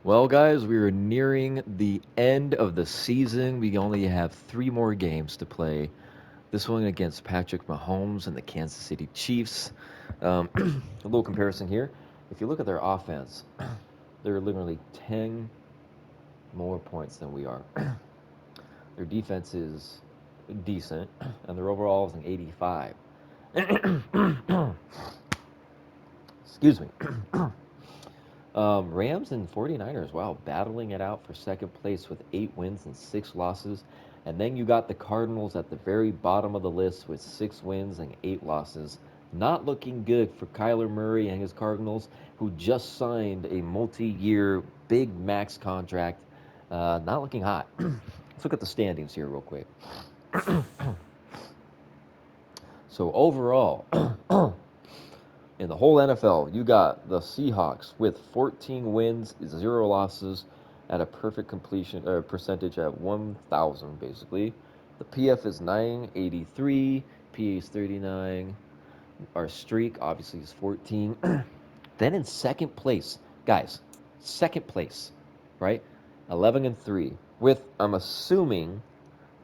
Well, guys, we are nearing the end of the season. We only have three more games to play. This one against Patrick Mahomes and the Kansas City Chiefs. A little comparison here. If you look at their offense, they're literally 10 more points than we are. Their defense is decent, and their overall is an 85. Excuse me. Rams and 49ers, wow, battling it out for second place with 8 wins and 6 losses. And then you got the Cardinals at the very bottom of the list with 6 wins and 8 losses. Not looking good for Kyler Murray and his Cardinals, who just signed a multi year big max contract. Not looking hot. Let's look at the standings here, real quick. So, overall, in the whole NFL, you got the Seahawks with 14 wins, 0 losses, at a perfect completion percentage at 1,000, basically. The PF is 983, PA is 39. Our streak, obviously, is 14. Then in second place, guys, second place, right? 11-3, with, I'm assuming,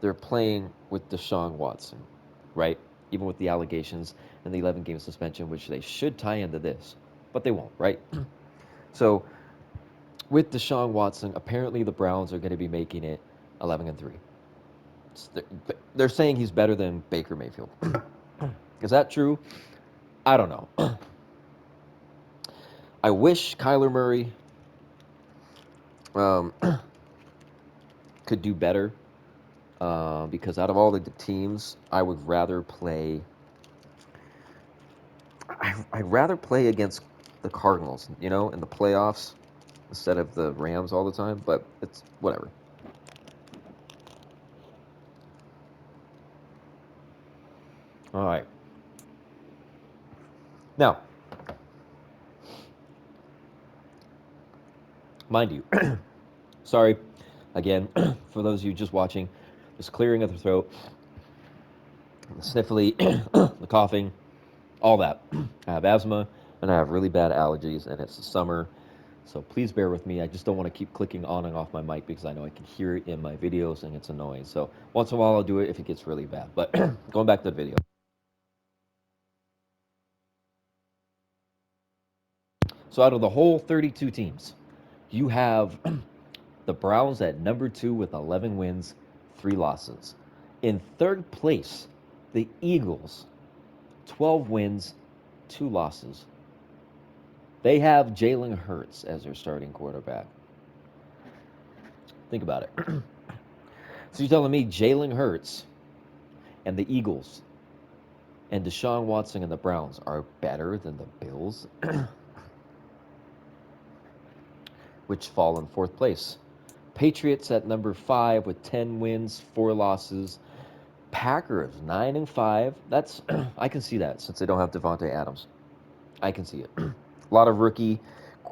they're playing with Deshaun Watson, right? Even with the allegations and the 11-game suspension, which they should tie into this, but they won't, right? So with Deshaun Watson, apparently the Browns are going to be making it 11-3. They're saying he's better than Baker Mayfield. Is that true? I don't know. I wish Kyler Murray um, could do better because out of all the teams, I would rather play I'd rather play against the Cardinals, in the playoffs instead of the Rams all the time, but it's whatever. All right. Now, mind you, sorry again for those of you just watching, just clearing of the throat, the sniffly, the coughing, all that. I have asthma and I have really bad allergies, and it's the summer. So please bear with me. I just don't want to keep clicking on and off my mic because I know I can hear it in my videos and it's annoying. So once in a while I'll do it if it gets really bad. But going back to the video. So out of the whole 32 teams, you have the Browns at number 2 with 11 wins, 3 losses. In third place, the Eagles, 12 wins, 2 losses. They have Jalen Hurts as their starting quarterback. Think about it. So you're telling me Jalen Hurts and the Eagles and Deshaun Watson and the Browns are better than the Bills, which fall in fourth place. Patriots at number 5 with 10 wins, 4 losses. Packers 9-5. That's I can see that since they don't have Devontae Adams. I can see it. A lot of rookie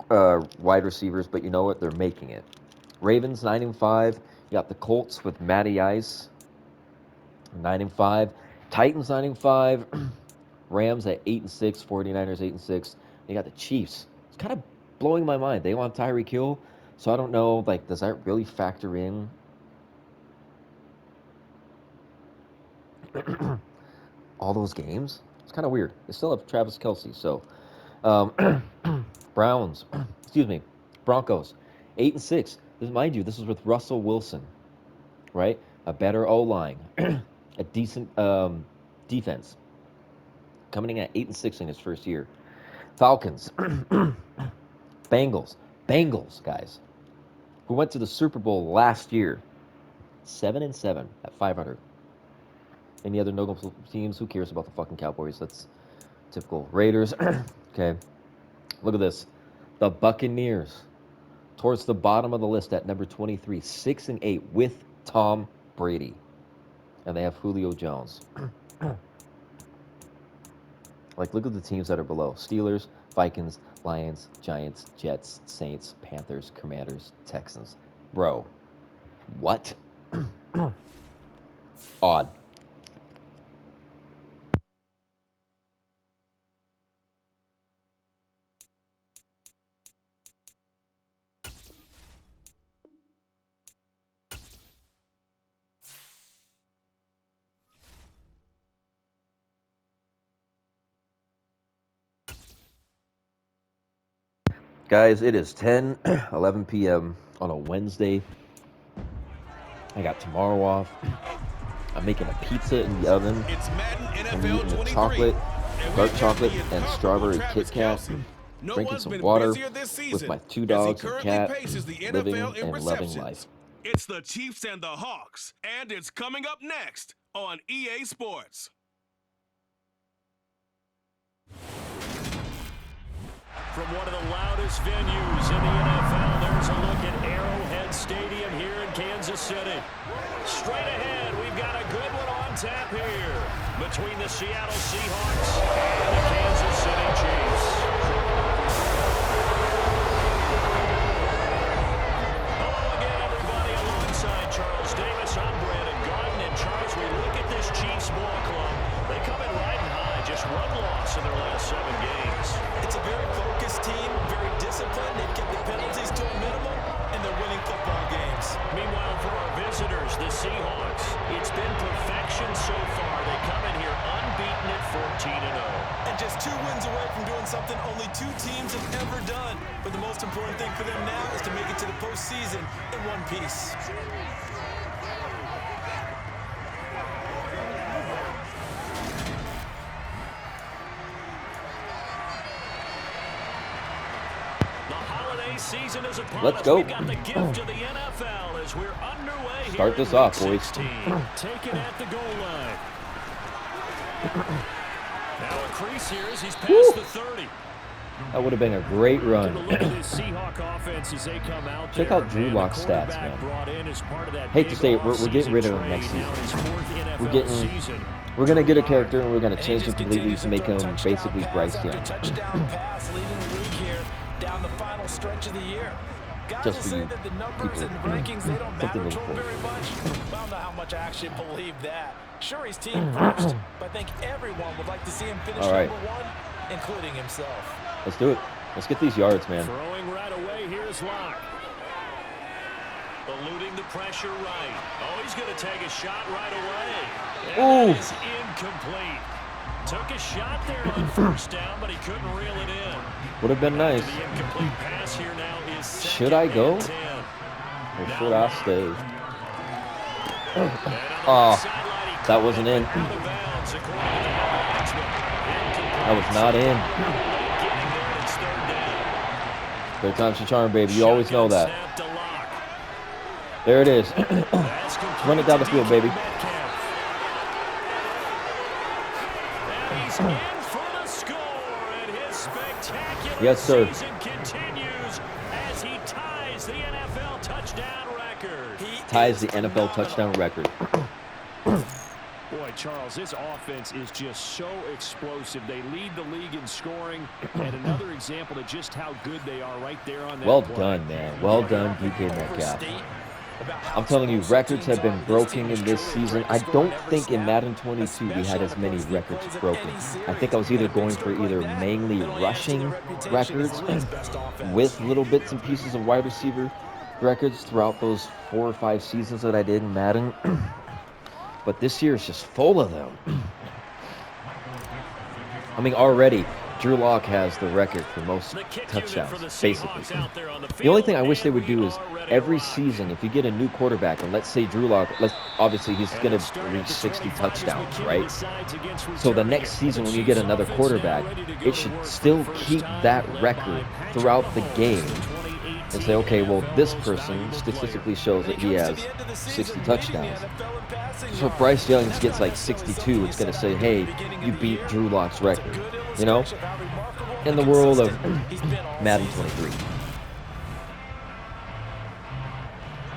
wide receivers, but you know what? They're making it. Ravens 9-5. You got the Colts with Matty Ice 9-5. Titans 9-5. Rams at 8-6. 49ers 8-6. You got the Chiefs. It's kind of blowing my mind. They want Tyreek Hill, so I don't know. Like, does that really factor in? All those games? It's kind of weird. They still have Travis Kelsey, so um, Browns, excuse me, Broncos, 8-6. Mind you, this is with Russell Wilson, right? A better O line, a decent defense, coming in at 8-6 in his first year. Falcons, Bengals, Bengals, guys, who went to the Super Bowl last year, 7-7 at 500. Any other notable teams? Who cares about the fucking Cowboys? That's typical. Raiders, okay. Look at this. The Buccaneers, towards the bottom of the list at number 23, 6-8 with Tom Brady. And they have Julio Jones. Like, look at the teams that are below: Steelers, Vikings, Lions, Giants, Jets, Saints, Panthers, Commanders, Texans. Bro, what? Odd. Guys, it is 10:11 p.m. on a Wednesday. I got tomorrow off. I'm making a pizza in the oven. I'm eating a chocolate, dark chocolate, and strawberry Kit Kat. Drinking some water with my 2 dogs and cat, living and loving life. It's the Chiefs and the Hawks, and it's coming up next on EA Sports. From one of the loudest venues in the NFL, there's a look at Arrowhead Stadium here in Kansas City. Straight ahead, we've got a good one on tap here between the Seattle Seahawks and the Kansas City Chiefs. Hello again, everybody. Alongside Charles Davis, I'm Brandon Garden. And Charles, we look at this Chiefs ball club. They come in riding high, just one loss in their last 7 games. It's a very focused team, very disciplined. They've kept the penalties to a minimum, and they're winning football games. Meanwhile, for our visitors, the Seahawks, it's been perfection so far. They come in here unbeaten at 14-0. And just 2 wins away from doing something only 2 teams have ever done. But the most important thing for them now is to make it to the postseason in one piece. Season is upon Let's us. go. We've got the gift of the NFL as we're underway. Start this off, boys. Taken at the goal line. Now a crease here as he's past the 30. That would have been a great run. Look at this Seahawk offense as they come out there. Check out Drew Lock's stats, man. Hate to say it, we're getting rid of him next season. We're gonna get a character and we're gonna change him completely to make him basically Bryce Young. Touchdown pass leading the league here down the final stretch of the year. Guys Just will for say you that the numbers people, and rankings, they don't something matter to to look him for. very much. I don't know how much I actually believe that. Sure, he's team first, but I think everyone would like to see him finish All right. number 1, including himself. Let's do it. Let's get these yards, man. Throwing right away, here's Locke. Eluding the pressure right. Oh, he's going to take a shot right away. And that is incomplete. Took a shot there on first down, but he couldn't reel it in. Would have been nice. The incomplete pass here now is Should I go? Or should I stay? Oh, that wasn't in. That was not in. Third time's the charm, baby. You always know that. There it is. Run it down the field, baby. Yes, sir. Continues as he ties the NFL touchdown record. Ties the NFL touchdown record. Boy, Charles, this offense is just so explosive. They lead the league in scoring, and another example of just how good they are right there on that Well play. done, man. Well done, DK Metcalf. I'm telling you, records have been broken in this season. I don't think in Madden 22 we had as many records broken. I think I was either going for either mainly rushing records with little bits and pieces of wide receiver records throughout those 4 or 5 seasons that I did in Madden. But this year is just full of them. I mean, already, Drew Lock has the record for most touchdowns, basically. The only thing I wish they would do is every season, if you get a new quarterback, and let's say Drew Lock, obviously he's going to reach 60 touchdowns, right? So the next season when you get another quarterback, it should still keep that record throughout the game and say, okay, well, this person statistically shows that he has 60 touchdowns. So if Bryce Young gets like 62, it's going to say, hey, you beat Drew Lock's record, you know? In the world of Madden 23.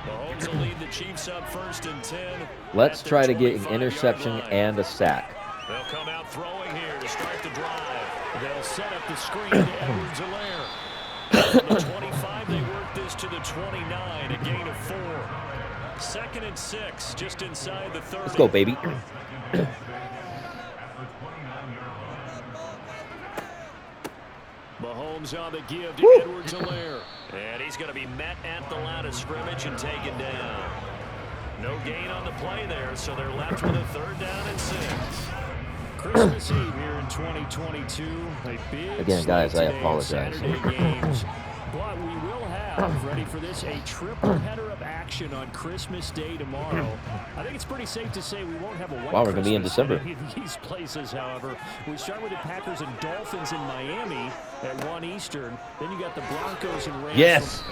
Mahomes will lead the Chiefs up 1st and 10. Let's try to get an interception and a sack. They'll come out throwing here to start the drive. They'll set up the screen to Edwards-Helaire. From the 25, they work this to the 29, a gain of 4. 2nd and 6, just inside the 30. Let's go, baby. Mahomes on the give to Edwards-Helaire. And he's going to be met at the line of scrimmage and taken down. No gain on the play there, so they're left with a 3rd down and 6. Christmas Eve here in 2022. Again, guys, I apologize. Ready for this? A triple header of action on Christmas Day tomorrow. I think it's pretty safe to say we won't have a white Wow, we're going to be in Christmas December. in any of these places, however. We start with the Packers and Dolphins in Miami at 1 Eastern. Then you got the Broncos and Rams. Yes.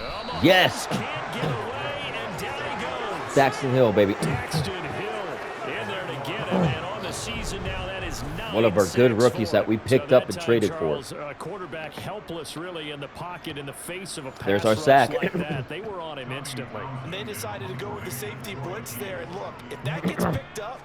Yes. Can't get away, and down he goes. Daxton Hill, baby. Daxton Hill in there to get him, and on the season now, that is 9 One of our good sacks rookies for that we him. picked So up that and time, traded Charles, for. Quarterback helpless, really, in the pocket in the face of a pass There's our rush sack. like that. They were on him instantly. And they decided to go with the safety blitz there. And look, if that gets picked up,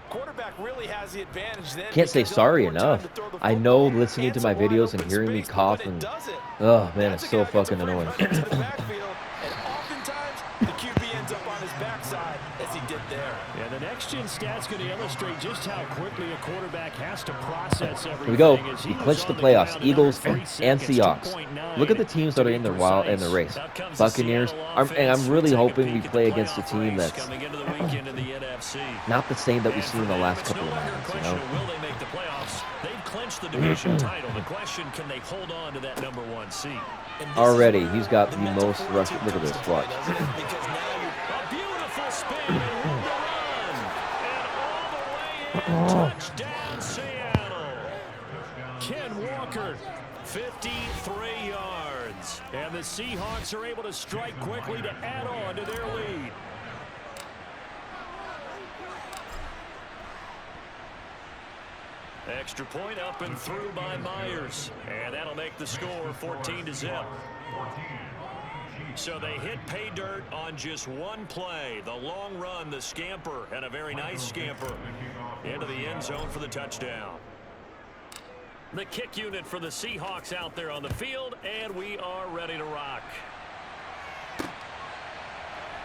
quarterback really has the advantage then. Can't say because sorry they'll have more time enough. to throw the I know football. listening to And my some wide videos and open hearing me space, but cough when it and does it, oh man, that's it's a so guy who gets a fucking free annoying. run into the backfield, and oftentimes the QB ends up on his backside as he did there. Yeah, the next-gen stats going to illustrate just how quickly a quarterback has to process everything. Here we go. As He was clinched the on playoffs. ground in Eagles under 3 and seconds, Seahawks. 2.9 Look at the teams that to are be in the precise. race. Out comes the Buccaneers. Seattle And I'm offense. really We'll take a hoping we peek at play the against a playoff team race that's coming into the weekend in the NFC. not the same that we've And seen in for the them, last it's couple no of longer a rounds, you question know? of will they make the playoffs. They've clinched the division title. The question, can they hold on to that number 1 seed? And this Already, is where he's got the the mental most fortitude rush. Look at comes this, to play, watch. doesn't it? Because now A beautiful spin and room to run. And all the way in. Touchdown, Seattle. Ken Walker, 53 yards. And the Seahawks are able to strike quickly to add on to their lead. Extra point up and through by Myers. And that'll make the score 14-0. So they hit pay dirt on just one play. The long run, the scamper, and a very nice scamper into the end zone for the touchdown. The kick unit for the Seahawks out there on the field, and we are ready to rock.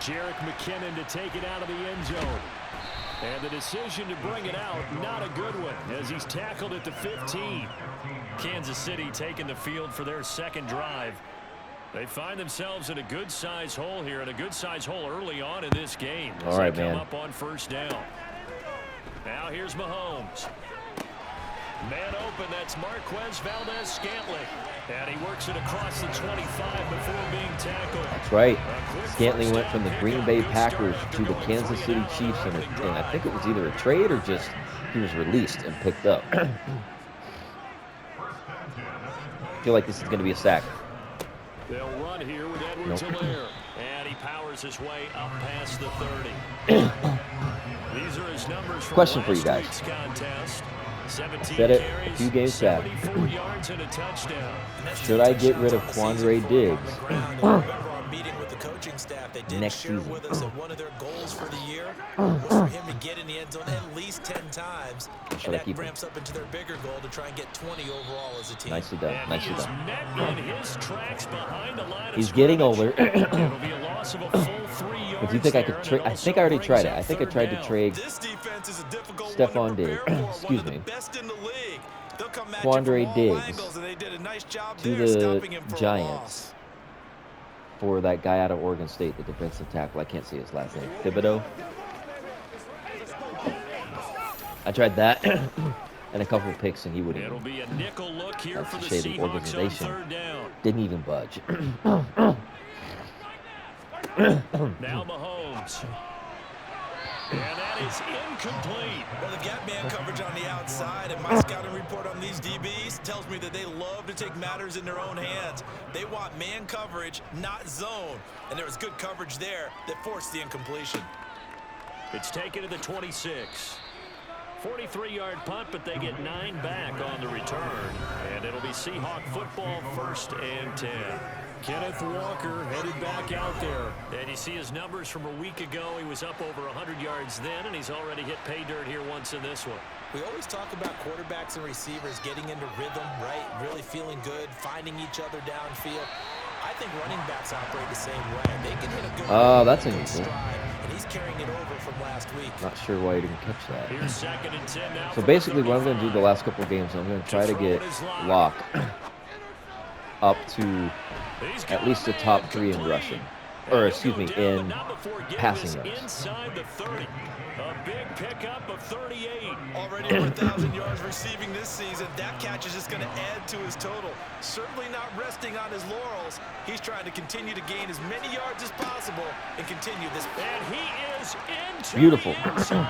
Jerick McKinnon to take it out of the end zone. And the decision to bring it out, not a good one, as he's tackled at the 15. Kansas City taking the field for their second drive. They find themselves in a good-sized hole here, and a good-sized hole early on in this game. All right, they come man. up on first down. Now here's Mahomes. Man open, that's Marquez Valdez-Scantling. And he works it across the 25 before being tackled. That's right. Scantling went from the Green Bay Packers to the Kansas City Chiefs, and I think it was either a trade or just he was released and picked up. I feel like this is going to be a sack. They'll run here with Edwards-Helaire. And he powers his way up past the 30. These are his numbers from Question for you last guys. week's contest. 17 Said it a carries, few games back. 74 yards and a touchdown. Should I get rid of Quandre Diggs meeting with the coaching staff, they did next share season? with us that one of their goals for the year was for him to get in the end zone at least 10 times. Should And I that keep him? ramps up into their bigger goal to try and get 20 overall as a team. Nicely done. And Nicely he is done. met in his tracks behind the line of He's getting scrimmage. older. It'll be a loss of a full 3 yards. If you think I there, could and trade, it I think also I already brings tried it. up I think I third tried to down. trade This defense is a difficult Stephon one to Diggs. prepare for. Excuse One of me. the best in the league. They'll come match Quandre him from all Diggs angles, and they did a nice job to there the stopping him for a Giants loss. for that guy out of Oregon State, the defensive tackle. I can't say his last name. Thibodeau. I tried that and a couple of picks, and he wouldn't. It'll be a nickel look here That's for to the say the Seahawks on organization third down. Didn't even budge. Now Mahomes. And that is incomplete. Well, they've got man coverage on the outside, and my scouting report on these DBs tells me that they love to take matters in their own hands. They want man coverage, not zone. And there was good coverage there that forced the incompletion. It's taken to the 26. 43-yard punt, but they get 9 back on the return. And it'll be Seahawk football, 1st and 10. Kenneth Walker headed back out there. And you see his numbers from a week ago. He was up over 100 yards then, and he's already hit pay dirt here once in this one. We always talk about quarterbacks and receivers getting into rhythm, right? Really feeling good, finding each other downfield. I think running backs operate the same way. They can hit a good That's good unusual. stride, and he's carrying it over from last week. Not sure why he didn't catch that. Here's 2nd and 10 now. So from basically what I'm going to do 35. the last couple of games, I'm going to try to get Locke up to He's at got least the a top man 3 in complete. rushing. or excuse me, in passing yards. Inside the 30. A big pickup of 38. Already over 1,000 yards receiving this season. That catch is just going to add to his total. Certainly not resting on his laurels. He's trying to continue to gain as many yards as possible and continue this. And he is into Beautiful. the end zone,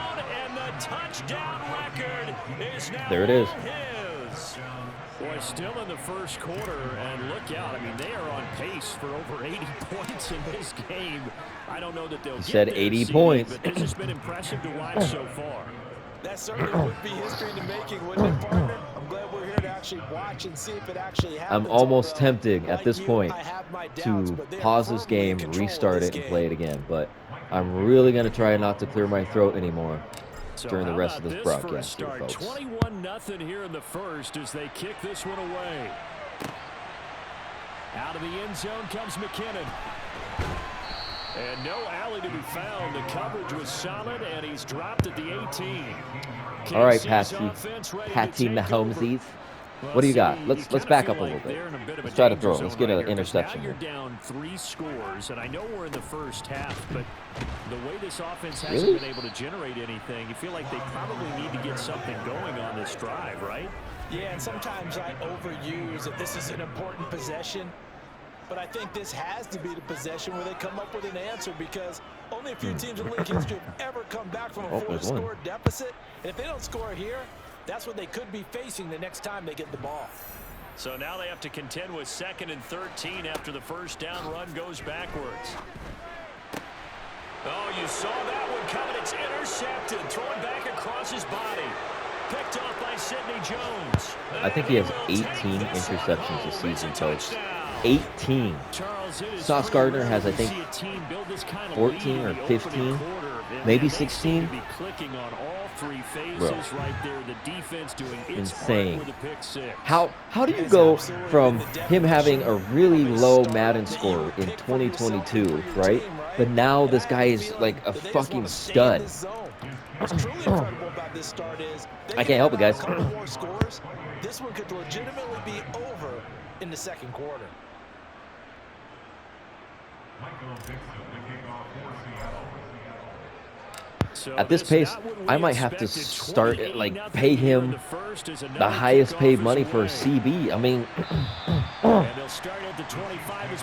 and the touchdown record is now There it is. his. Boy, still in the first quarter, and look out. I mean, they are on pace for over 80 points in this game. I don't know that they'll get said there, 80 CD, points. but this has been impressive to watch so far. That certainly would be history in the making, wouldn't it, partner? I'm glad we're here to actually watch and see if it actually happens. I'm almost although, tempted at like this you, point I have my doubts, to but they are pause this firmly in game, control of restart this it, and game. play it again. But I'm really going to try not to clear my throat anymore So during the how rest of about this for a broadcast here, start? folks. 21-0 here in the first as they kick this one away. Out of the end zone comes McKinnon. And no alley to be found. The coverage was solid, and he's dropped at the 18. All right, KC's Patsy. offense ready to Patsy take Mahomes. over. Well, What do you see, got? you Let's kinda back feel up a little like bit. they're in a bit of a Let's try to danger throw. zone Let's get right an here, 'cause interception Now you're here. down 3 scores, and I know we're in the first half, but the way this offense hasn't Really? been able to generate anything, you feel like they probably need to get something going on this drive, right? Yeah, and sometimes I overuse that this is an important possession. But I think this has to be the possession where they come up with an answer, because only a few teams in league history have ever come back from a there's one. 4-score deficit. And if they don't score it here, that's what they could be facing the next time they get the ball. So now they have to contend with 2nd and 13 after the first down run goes backwards. Oh, you saw that one coming. It's intercepted. Thrown back across his body. Picked off by Sidney Jones. I think he has 18 interceptions this season, folks. 18. Sauce Gardner has, I think, 14 or 15, maybe 16. Bro, insane. How do you go from him having a really low Madden score in 2022, right? But now this guy is like a fucking stud. What's truly incredible about this start is I can't help it, guys. a couple more scores. This one could legitimately be over in the second quarter. At this pace, I might have to start, like, pay him the highest paid money for a CB. I mean,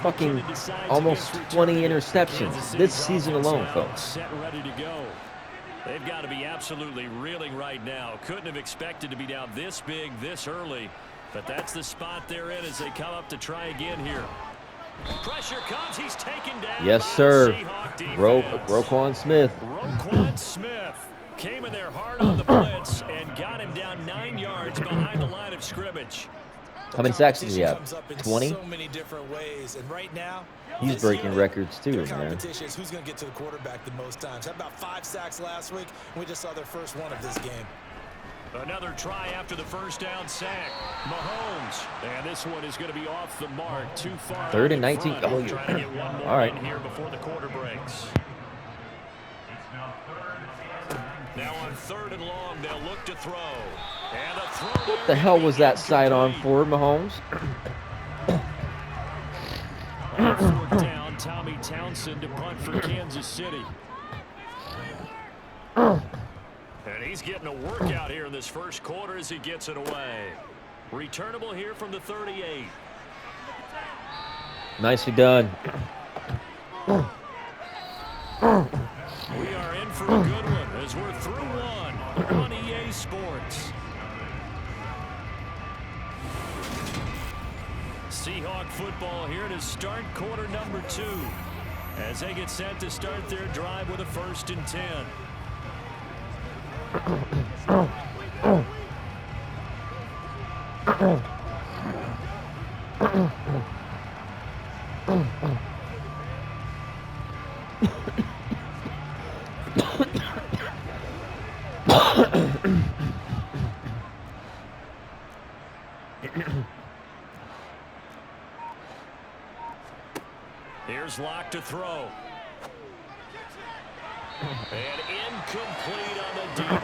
fucking almost 20 interceptions this season alone, folks. They've got to be absolutely reeling right now. Couldn't have expected to be down this big, this early. But that's the spot they're in as they come up to try again here. Pressure comes. He's taken down. Yes, sir. Roquan Smith. Roquan Smith came in there hard on the blitz and got him down 9 yards behind the line of scrimmage. How many sacks does he have? 20? So many different ways, and right now He's breaking records too, man. competition is who's going to get to the quarterback the most times. Had about 5 sacks last week. We just saw their first one of this game. Another try after the first down sack. Mahomes. And this one is going to be off the mark. Too far. 3rd and 19. Oh, you're trying to get one more all right. in here before the quarter breaks. Now on 3rd and long, they'll look to throw. And a throw. What the hell was that sidearm for, Mahomes? On 4th down, Tommy Townsend to punt for Kansas City. And he's getting a workout here in this first quarter as he gets it away. Returnable here from the 38. Nicely done. We are in for a good one as we're through one on EA Sports. Seahawk football here to start quarter number 2 as they get set to start their drive with a 1st and 10. Here's Locke to throw. And incomplete on the deep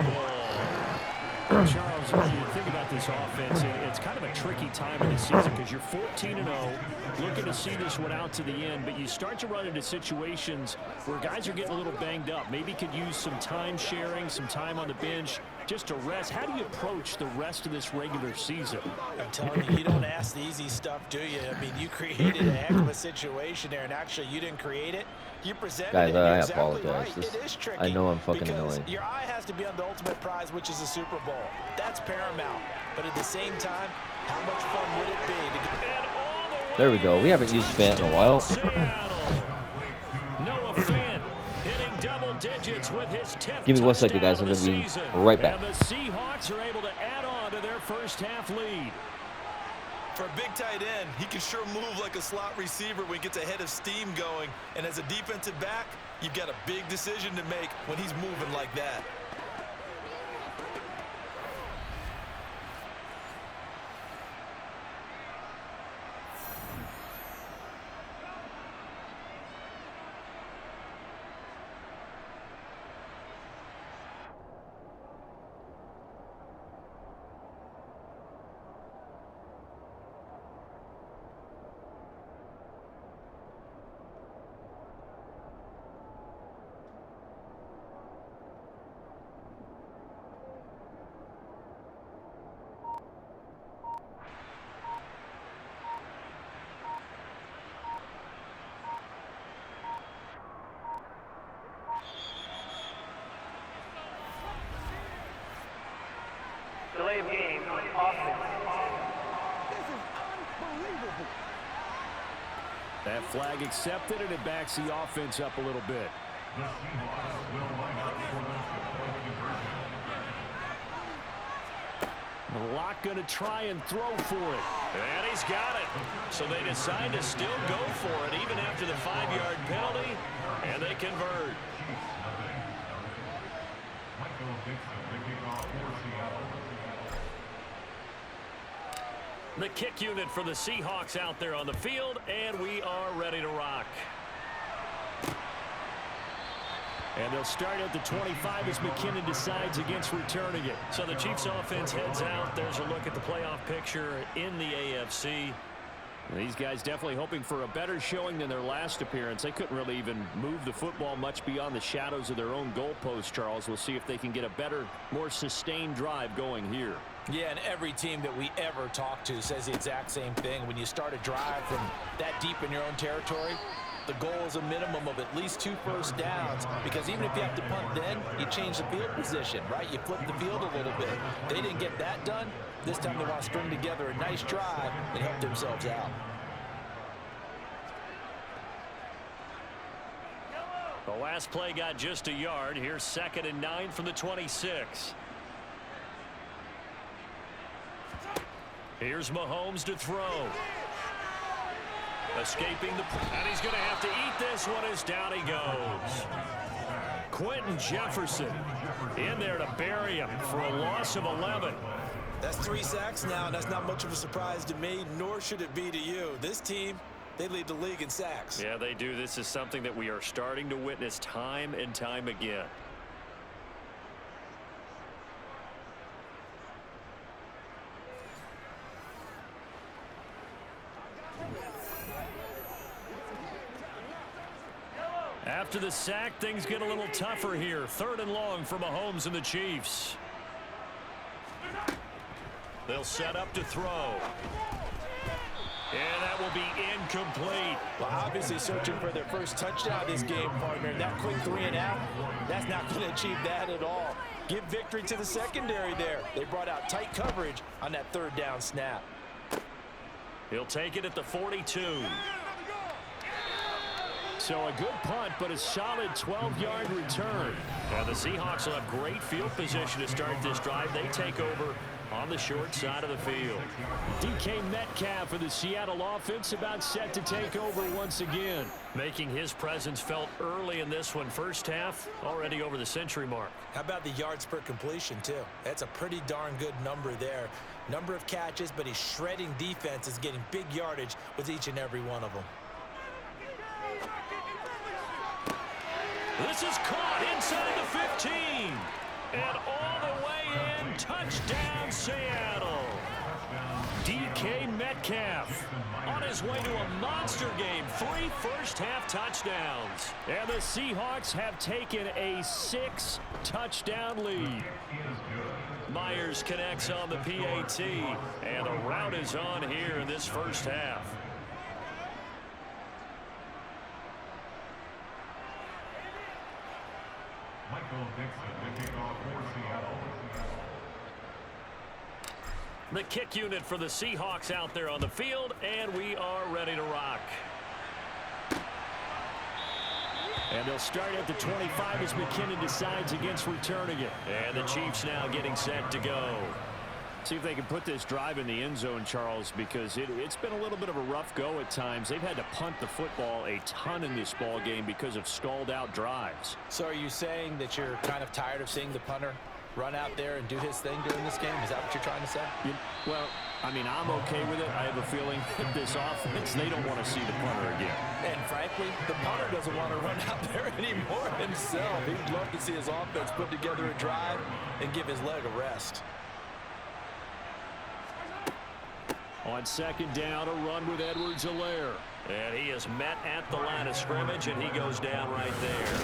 ball. Charles, when you think about this offense, it's kind of a tricky time of the season because you're 14-0, looking to see this one out to the end, but you start to run into situations where guys are getting a little banged up. Maybe could use some time sharing, some time on the bench just to rest. How do you approach the rest of this regular season? I'm telling you, you don't ask the easy stuff, do you? I mean, you created a heck of a situation there, and actually you didn't create it. You presented Guys, it. I Exactly apologize. right. This, it is tricky. I know I'm fucking because annoying. your eye has to be on the ultimate prize, which is the Super Bowl. That's paramount. But at the same time, how much fun would it be to get... There we go. We haven't used Fant in a while. Noah Fant hitting double digits with his 10th Give me 1 second, guys. I'm going to be right back. And the Seahawks are able to add on to their first half lead. For a big tight end, he can sure move like a slot receiver when he gets a head of steam going. And as a defensive back, you've got a big decision to make when he's moving like that. Delay of game, offense. That flag accepted, and it backs the offense up a little bit. Locke going to try and throw for it. And he's got it. So they decide to still go for it even after the 5-yard penalty, and they convert. The kick unit for the Seahawks out there on the field, and we are ready to rock. And they'll start at the 25 as McKinnon decides against returning it. So the Chiefs offense heads out. There's a look at the playoff picture in the AFC. These guys definitely hoping for a better showing than their last appearance. They couldn't really even move the football much beyond the shadows of their own goalpost, Charles. We'll see if they can get a better, more sustained drive going here. Yeah, and every team that we ever talk to says the exact same thing. When you start a drive from that deep in your own territory, the goal is a minimum of at least 2 first downs, because even if you have to punt then, you change the field position, right? You flip the field a little bit. They didn't get that done. This time they want to string together a nice drive and help themselves out. The last play got just a yard. Here's 2nd and 9 from the 26. Here's Mahomes to throw. Escaping the... And he's going to have to eat this one as down he goes. Quentin Jefferson in there to bury him for a loss of 11. That's 3 sacks now, and that's not much of a surprise to me, nor should it be to you. This team, they lead the league in sacks. Yeah, they do. This is something that we are starting to witness time and time again. After the sack, things get a little tougher here. 3rd and long for Mahomes and the Chiefs. They'll set up to throw. And that will be incomplete. Well, obviously searching for their first touchdown this game, partner. That quick 3-and-out, that's not going to achieve that at all. Give victory to the secondary there. They brought out tight coverage on that 3rd down snap. He'll take it at the 42. So a good punt, but a solid 12-yard return. And the Seahawks will have great field position to start this drive. They take over on the short side of the field. DK Metcalf for the Seattle offense about set to take over once again. Making his presence felt early in this one. First half, already over the century mark. How about the yards per completion, too? That's a pretty darn good number there. Number of catches, but he's shredding defense, is getting big yardage with each and every one of them. This is caught inside the 15. And all the way in, touchdown Seattle. DK Metcalf on his way to a monster game, 3 first-half touchdowns. And the Seahawks have taken a 6-touchdown lead. Myers connects on the PAT, and the route is on here in this first half. The kick unit for the Seahawks out there on the field, and we are ready to rock. And they'll start at the 25 as McKinnon decides against returning it. And the Chiefs now getting set to go. See if they can put this drive in the end zone, Charles, because it's been a little bit of a rough go at times. They've had to punt the football a ton in this ball game because of stalled out drives. So are you saying that you're kind of tired of seeing the punter run out there and do his thing during this game? Is that what you're trying to say? Well, I mean, I'm okay with it. I have a feeling that this offense, they don't want to see the punter again. And frankly, the punter doesn't want to run out there anymore himself. He'd love to see his offense put together a drive and give his leg a rest. On second down, a run with Edwards-Helaire. And he is met at the line of scrimmage, and he goes down right there.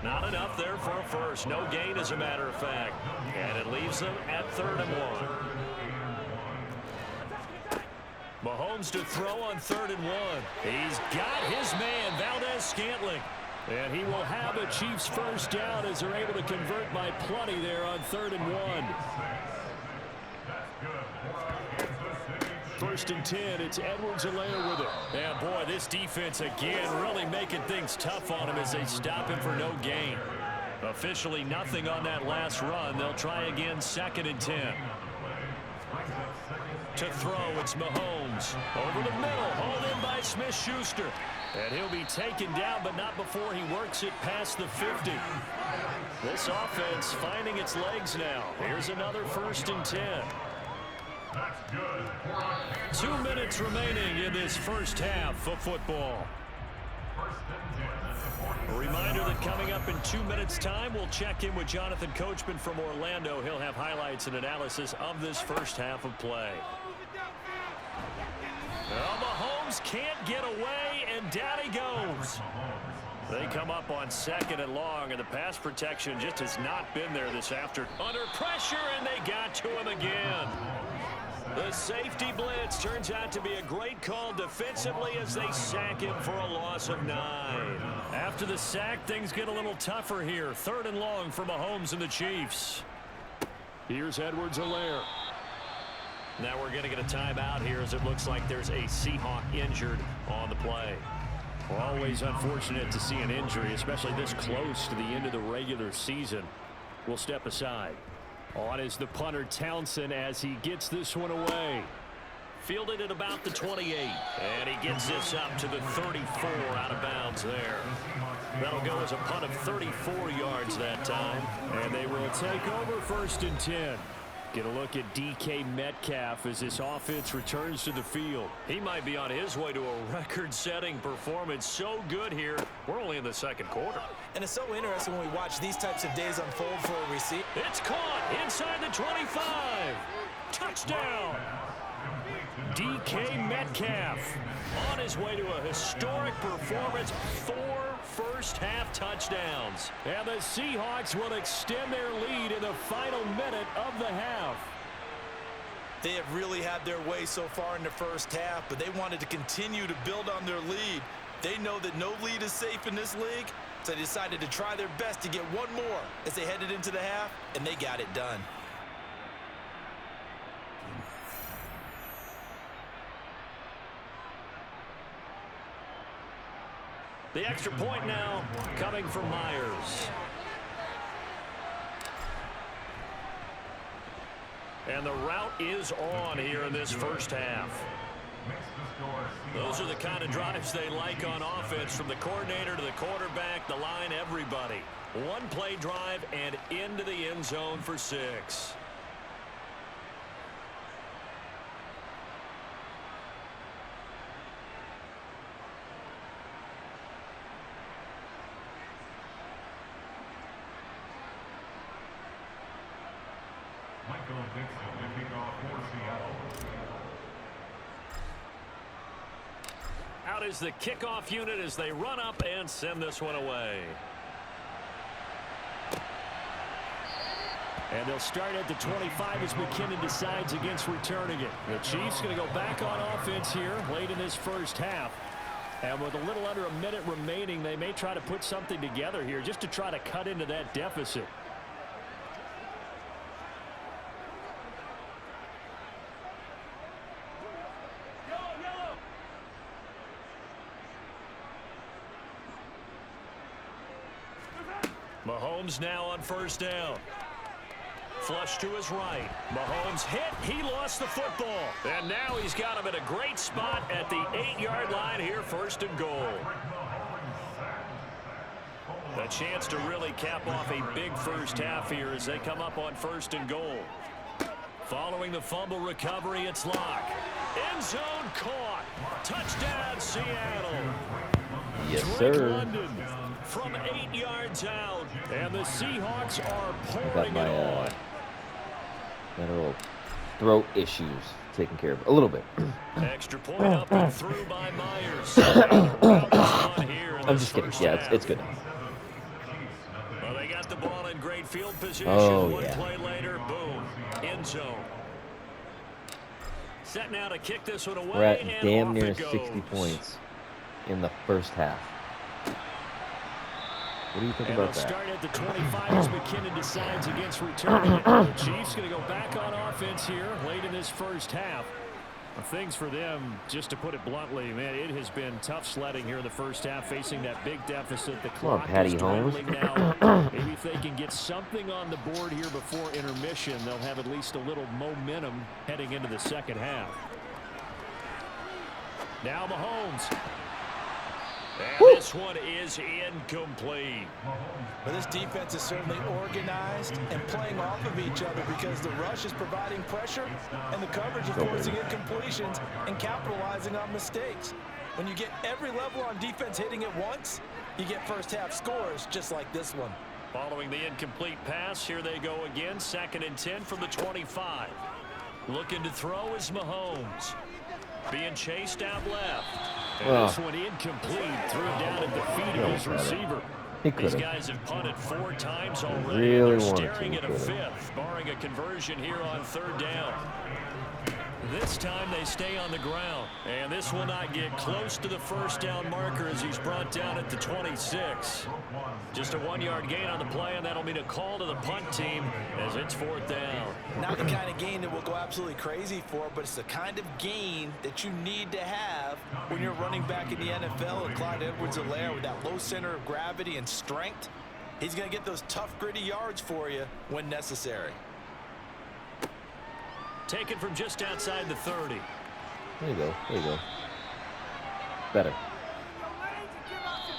Not enough there for a first. No gain, as a matter of fact. And it leaves them at 3rd and 1. Mahomes to throw on 3rd and 1. He's got his man, Valdez-Scantling. And he will have a Chiefs first down as they're able to convert by plenty there on 3rd and 1. 1st and 10, it's Edwards-Helaire with it. And boy, this defense again really making things tough on him as they stop him for no gain. Officially nothing on that last run. They'll try again 2nd and 10. To throw, it's Mahomes. Over the middle, hauled in by Smith-Schuster. And he'll be taken down, but not before he works it past the 50. This offense finding its legs now. Here's another 1st and 10. 2 minutes remaining in this first half of football. A reminder that coming up in 2 minutes' time, we'll check in with Jonathan Coachman from Orlando. He'll have highlights and analysis of this first half of play. Well, Mahomes can't get away, and down he goes. They come up on 2nd and long, and the pass protection just has not been there this afternoon. Under pressure, and they got to him again. The safety blitz turns out to be a great call defensively as they sack him for a loss of 9. After the sack, things get a little tougher here. 3rd and long for Mahomes and the Chiefs. Here's Edwards-Helaire. Now we're going to get a timeout here as it looks like there's a Seahawk injured on the play. Well, always unfortunate to see an injury, especially this close to the end of the regular season. We'll step aside. On is the punter Townsend as he gets this one away. Fielded at about the 28. And he gets this up to the 34 out of bounds there. That'll go as a punt of 34 yards that time. And they will take over 1st and 10. Get a look at DK Metcalf as this offense returns to the field. He might be on his way to a record-setting performance. So good here. We're only in the 2nd quarter. And it's so interesting when we watch these types of days unfold for a receiver. It's caught inside the 25. Touchdown. DK Metcalf on his way to a historic performance. 4 first-half touchdowns. And the Seahawks will extend their lead in the final minute of the half. They have really had their way so far in the first half, but they wanted to continue to build on their lead. They know that no lead is safe in this league, so they decided to try their best to get one more as they headed into the half, and they got it done. The extra point now coming from Myers. And the route is on here in this first half. Those are the kind of drives they like on offense, from the coordinator to the quarterback, the line, everybody. One play drive and into the end zone for 6. Out is the kickoff unit as they run up and send this one away. And they'll start at the 25 as McKinnon decides against returning it. The Chiefs going to go back on offense here late in this first half. And with a little under a minute remaining, they may try to put something together here just to try to cut into that deficit. Mahomes now on first down. Flush to his right. Mahomes hit. He lost the football. And now he's got him at a great spot at the 8-yard line here, first and goal. A chance to really cap off a big first half here as they come up on first and goal. Following the fumble recovery, it's Locke. End zone caught. Touchdown, Seattle. Yes, Drake sir. London from 8 yards out. And the Seahawks are Got pouring my it on. little throat issues taken care of a little bit. Extra point up and through by Myers. I'm just kidding. Yeah, it's good. Well, they got the ball in great field position. Oh, One yeah. play later, boom, end zone. Set now to kick this one away. We're at and damn off near it goes. 60 points in the first half. What do you think And about they'll that? start at the 25 as McKinnon decides against returning it. The Chiefs going to go back on offense here late in this first half. Things for them, just to put it bluntly, man, it has been tough sledding here in the first half, facing that big deficit. The Come on, clock Patty is Holmes. dwindling now. Maybe if they can get something on the board here before intermission, they'll have at least a little momentum heading into the second half. Now Mahomes. And this one is incomplete. But this defense is certainly organized and playing off of each other because the rush is providing pressure and the coverage is forcing incompletions and capitalizing on mistakes. When you get every level on defense hitting at once, you get first half scores just like this one. Following the incomplete pass, here they go again. 2nd and 10 from the 25. Looking to throw is Mahomes. Being chased out left. And this one incomplete. Threw it down at the feet of his receiver. These guys have punted 4 times already. Really They're wanted staring to. at a 5th, barring a conversion here on 3rd down. This time they stay on the ground. And this will not get close to the first down marker as he's brought down at the 26. Just a 1-yard gain on the play, and that'll mean a call to the punt team as it's 4th down. Not the kind of gain that we'll go absolutely crazy for, but it's the kind of gain that you need to have when you're running back in the NFL. And Clyde Edwards-Helaire with that low center of gravity and strength, he's going to get those tough, gritty yards for you when necessary. Taken from just outside the 30. There you go. There you go. Better.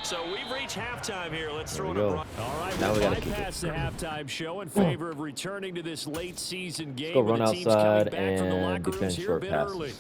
So we've reached halftime here. Let's throw it There we up. go. All right, Now we we'll gotta keep bypass the halftime show in favor of returning to this late season game. Go run with the teams outside coming back from the and locker rooms defend here a short bit passes. early.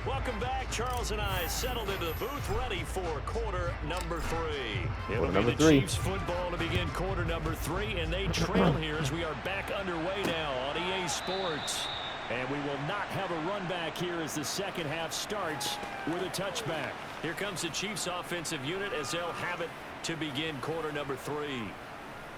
Welcome back. Charles and I settled into the booth, ready for quarter number 3. It'll be the Chiefs football to begin quarter number 3, and they trail here as we are back underway now on EA Sports. And we will not have a run back here as the second half starts with a touchback. Here comes the Chiefs offensive unit as they'll have it to begin quarter number 3.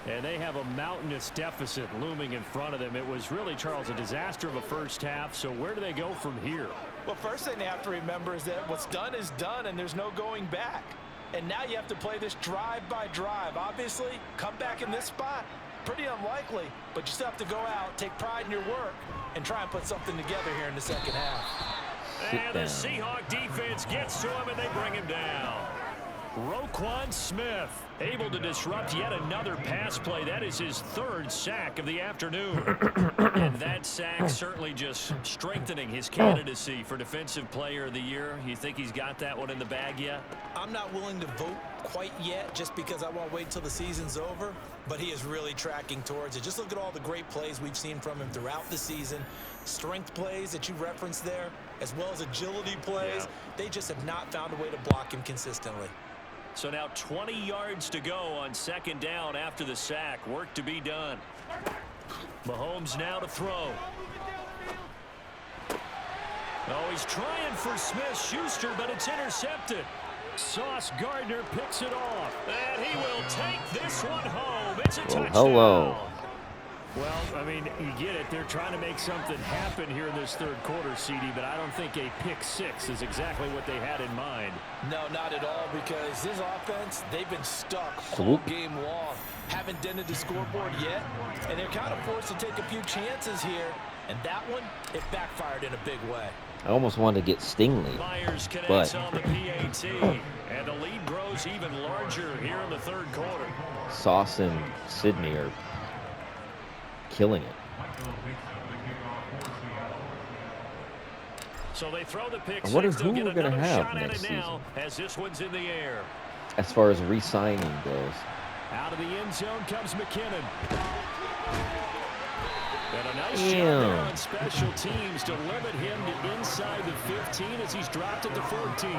And they have a mountainous deficit looming in front of them. It was really, Charles, a disaster of a first half. So where do they go from here? Well, first thing they have to remember is that what's done is done, and there's no going back. And now you have to play this drive by drive. Obviously, come back in this spot, pretty unlikely, but you still have to go out, take pride in your work, and try and put something together here in the second half. And the Seahawk defense gets to him, and they bring him down. Roquan Smith able to disrupt yet another pass play. That is his 3rd sack of the afternoon. And that sack certainly just strengthening his candidacy for Defensive Player of the Year. You think he's got that one in the bag yet? I'm not willing to vote quite yet just because I won't wait till the season's over, but he is really tracking towards it. Just look at all the great plays we've seen from him throughout the season. Strength plays that you referenced there, as well as agility plays. They just have not found a way to block him consistently. So now 20 yards to go on 2nd down after the sack. Work to be done. Mahomes now to throw. Oh, he's trying for Smith-Schuster, but it's intercepted. Sauce Gardner picks it off, and he will take this one home. It's a touchdown. Hello. Well, I mean, you get it. They're trying to make something happen here in this third quarter, CD, but I don't think a pick six is exactly what they had in mind. No, not at all, because this offense, they've been stuck all game long. Haven't dented the scoreboard yet, and they're kind of forced to take a few chances here. And that one, it backfired in a big way. I almost wanted to get Stingley, Myers but connects on the PAT, and the lead grows even larger here in the third quarter. Sauce and Sydney are killing it. So they throw the pick. I wonder six. who They'll we're get going to another have shot at next it now season as this one's in the air. as far as re-signing goes. Out of the end zone comes McKinnon. And a nice job Damn. there on special teams to limit him to inside the 15 as he's dropped at the 14.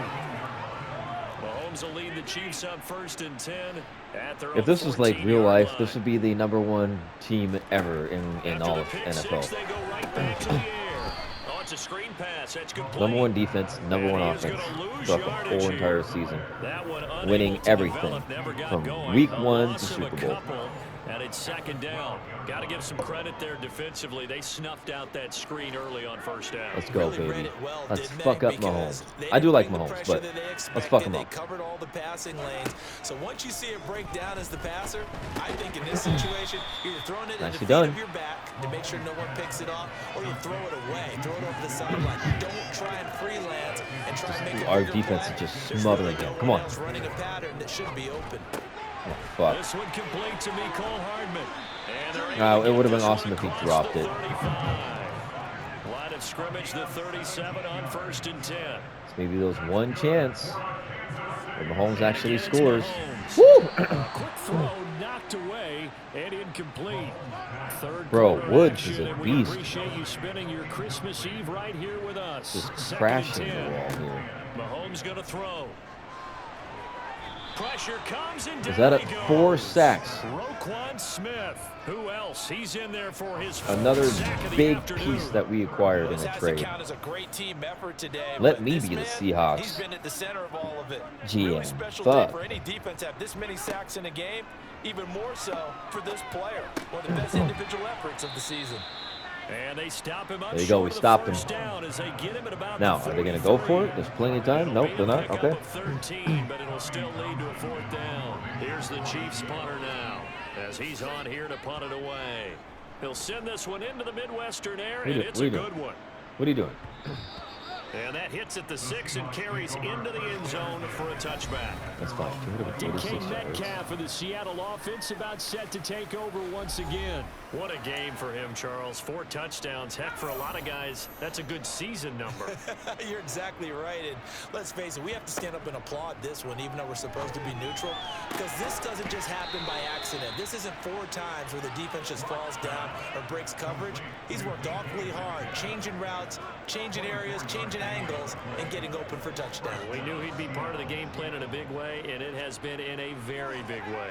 Mahomes will lead the Chiefs up 1st and 10 at their If this was like 14-yard real life, line. this would be the #1 team ever in After all the of pick NFL. six, they go right back to the air. Oh, it's a screen pass. That's complete. #1 defense, #1 And he is offense gonna lose throughout the yardage whole entire here. season. That one unable Winning to everything develop, never got from going. week A 1 to loss of Super a Bowl. couple, and it's 2nd down. Got to give some credit there defensively. They snuffed out that screen early on 1st down. Let's go, Really read baby. it well, Let's didn't fuck they? up Because Mahomes. they I do didn't like bring the Mahomes, pressure but that they let's fuck expected. him They up. covered all the passing lanes. So once you see it break down as the passer, I think in this situation, you're throwing it in the Nicely feet done. of your back to make sure no one picks it off, or you throw it away, throw it over the sideline. Don't try and freelance and try and make a Our bigger defense play. is just There's smothering really him. no Come one on. else running a pattern that should be open. Oh, fuck. This one complete to Mecole Hardman. And they're able It to would get have been this one awesome if he across dropped the it. 35. Line of scrimmage, the 37 on 1st and 10. It's maybe those one chance where Mahomes actually Again, it's scores. Mahomes. Woo! Quick throw knocked away and incomplete. Third Bro, quarter Woods action, is a and beast. We appreciate you spending your Christmas Eve right here with us. Just 2nd crashing and the 10. wall here. Mahomes going to throw. Pressure comes and Is down that he a goes. 4 sacks? Roquan Smith. Who else? He's in there for his Another fourth sack of the big afternoon. piece that we acquired in This a has to trade. count as a great team effort today. Let but me this be the man, Seahawks. He's been at the center of all of it. GM, Really special fuck. day for any defense to have this many sacks in a game. Even more so for this player. One of the best individual efforts of the season. And they stop him up There you go, short we of the stopped him. first down as they get him at about Now, the are they going to go for 43. it? There's plenty of time. It'll Nope, be they're a not. pickup Okay. of 13, but it'll still lead to a 4th down. Here's the Chiefs punter now as he's on here to punt it away. He'll send this one into the Midwestern air, and it's a good one. What are you doing? And that hits at the 6 and carries into the end zone for a touchback. That's fine. Give it a DK 46 yards. Metcalf of the Seattle offense about set to take over once again. What a game for him, Charles. 4 touchdowns. Heck, for a lot of guys, that's a good season number. You're exactly right. And let's face it, we have to stand up and applaud this one, even though we're supposed to be neutral, because this doesn't just happen by accident. This isn't 4 times where the defense just falls down or breaks coverage. He's worked awfully hard, changing routes, changing areas, changing angles, and getting open for touchdowns. We knew he'd be part of the game plan in a big way, and it has been in a very big way.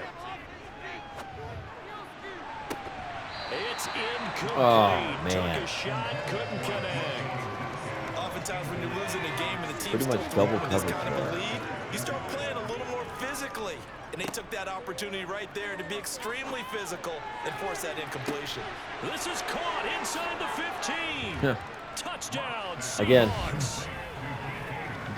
It's incomplete. Oh, man. Took a shot, couldn't connect. Oftentimes when you're losing a game and the team's Pretty still much double throwing this coverage kind of a there. lead, you start playing a little more physically. And they took that opportunity right there to be extremely physical and force that incompletion. This is caught inside the 15. Yeah. Touchdown, Again. Seahawks.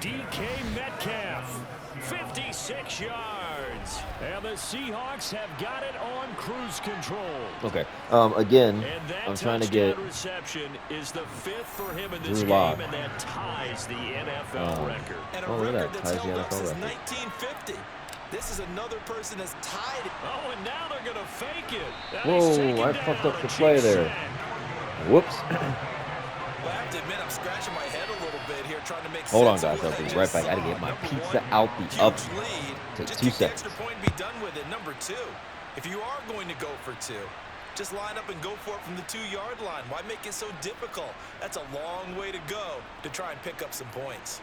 DK Metcalf, 56 yards. And the Seahawks have got it on cruise control. Okay. Again, And that I'm trying to touchdown get reception is the 5th for him in this Drew game, Lock. and that ties the NFL record. And a Oh, look at record that. that's Ties the held up NFL since record. 1950. This is another person that's tied it. Oh, and now they're going to fake it. Now Whoa, he's taken I down. fucked up A the play cheap there. sack. Whoops. Well, I have to admit, I'm scratching my head a little bit here trying to make Hold on, sense guys. of I'll what be I right just back. I gotta saw. get my Number pizza one, out the huge oven. lead. Take Just 2 kick the seconds. extra point and be done with it. Number 2, if you are going to go for 2, just line up and go for it from the 2-yard line. Why make it so difficult? That's a long way to go to try and pick up some points.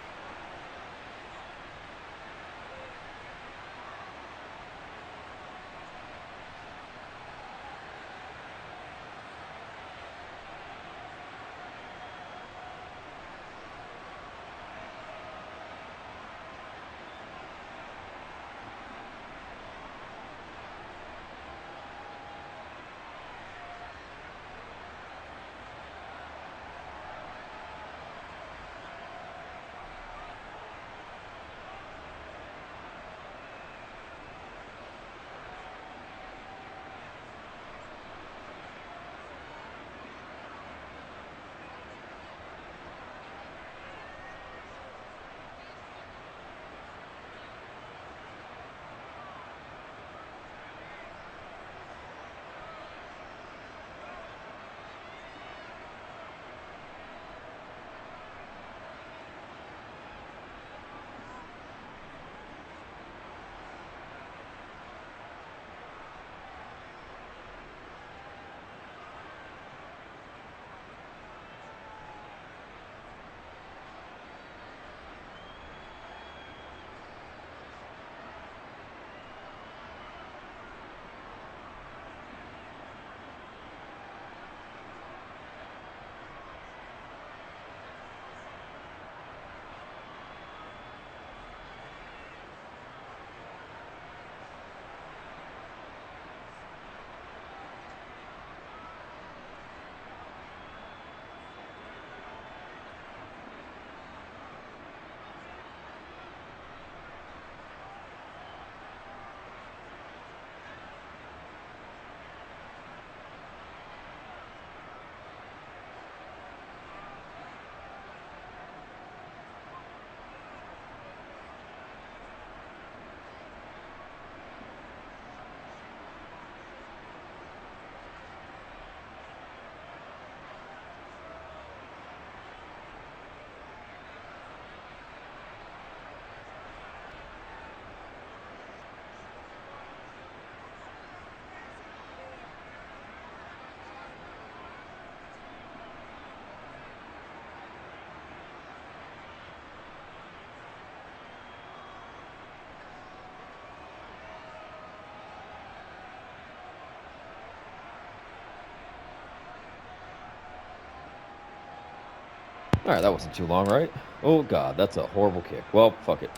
All right, that wasn't too long, right? Oh, God, that's a horrible kick. Well, fuck it.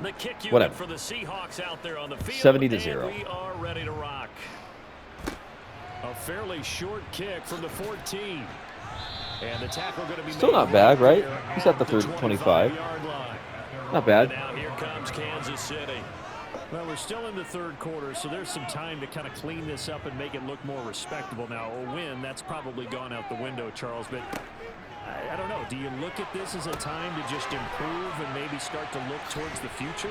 The kick unit Whatever. for the Seahawks out there on the field. 70-0. We are ready to rock. A fairly short kick from the 14. And the tackle going to be Still not bad, right? He's at the 25. line. Not bad. And now here comes Kansas City. Well, we're still in the third quarter, so there's some time to kind of clean this up and make it look more respectable. Now, a win, that's probably gone out the window, Charles, but I don't know. Do you look at this as a time to just improve and maybe start to look towards the future?